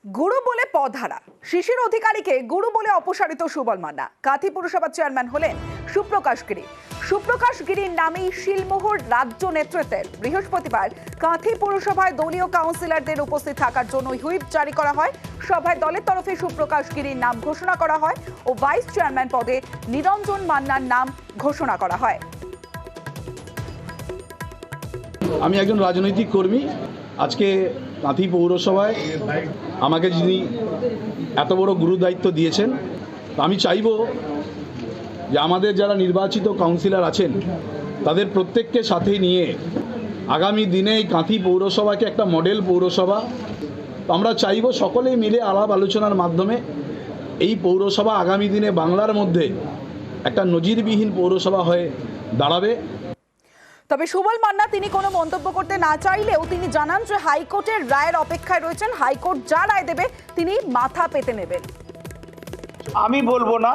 গুরু বলে পধারা শিশির অধিকারীকে গুরু বলে অপসারিত সুবল মান্না। কাঁথি পুরসভার চেয়ারম্যান হলেন সুপ্রকাশ গিরি। সুপ্রকাশ গিরির নামেই শিলমোহর রাজ্য নেতৃত্বের বৃহস্পতিবার কাঁথি পুরসভায় দলীয় কাউন্সিলরদের উপস্থিত থাকার জন্য হুইপ জারি করা হয়। সভায় দলের তরফে সুপ্রকাশ গিরির নাম ঘোষণা করা হয় ও ভাইস চেয়ারম্যান পদে নিরঞ্জন মান্নার নাম ঘোষণা করা হয়। আমি একজন রাজনৈতিক কর্মী। আজকে কাঁথি পৌরসভায় আমাকে যিনি এত বড় গুরু দায়িত্ব দিয়েছেন, আমি চাইব যে আমাদের যারা নির্বাচিত কাউন্সিলর আছেন তাদের প্রত্যেককে সাথে নিয়ে আগামী দিনে এই কাঁথি পৌরসভাকে একটা মডেল পৌরসভা, আমরা চাইব সকলেই মিলে আলাপ আলোচনার মাধ্যমে এই পৌরসভা আগামী দিনে বাংলার মধ্যে একটা নজিরবিহীন পৌরসভা হয়ে দাঁড়াবে। তবে সুবল মান্না তিনি কোনো মন্তব্য করতে না চাইলেও তিনি জানান যে হাইকোর্টের রায়ের অপেক্ষায় রয়েছেন। হাইকোর্ট যা রায় দেবে তিনি মাথা পেতে নেবেন। আমি বলবো না,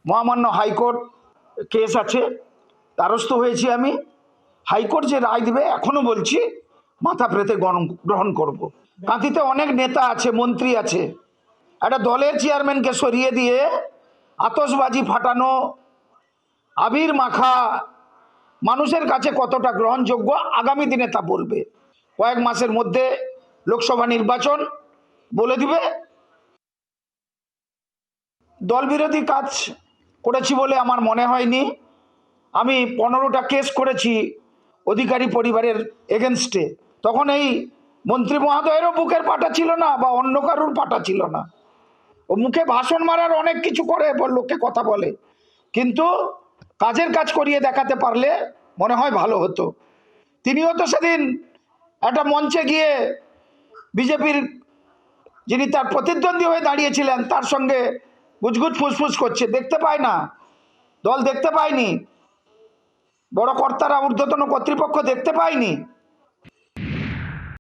মহামান্য হাইকোর্ট কেস আছে, দ্বারস্থ হয়েছি আমি। হাইকোর্ট যে রায় দেবে এখনো বলছি মাথা পেতে গ্রহণ করব। কাঁথিতে অনেক নেতা আছে, মন্ত্রী আছে, একটা দলের চেয়ারম্যানকে সরিয়ে দিয়ে আতশবাজি ফাটানো, আবির মাখা মানুষের কাছে কতটা গ্রহণযোগ্য আগামী দিনে তা বলবে। কয়েক মাসের মধ্যে লোকসভা নির্বাচন বলে দিবে। দল বিরোধী কাজ করেছি বলে আমার মনে হয়নি। আমি 15টা কেস করেছি অধিকারী পরিবারের এগেনস্টে। তখন এই মন্ত্রী মহোদয়েরও বুকের পাটা ছিল না বা অন্য কারুর পাটা ছিল না। ও মুখে ভাষণ মারার অনেক কিছু করে, লোককে কথা বলে, কিন্তু কাজের কাজ করিয়ে দেখাতে পারলে মনে হয় ভালো হতো। তিনিও তো সেদিন একটা মঞ্চে গিয়ে বিজেপির যিনি তার প্রতিদ্বন্দ্বী হয়ে দাঁড়িয়েছিলেন তার সঙ্গে গুজগুজ ফুসফুস করছে, দেখতে পায় না, দল দেখতে পায়নি, বড় কর্তারা ঊর্ধ্বতন কর্তৃপক্ষ দেখতে পায়নি।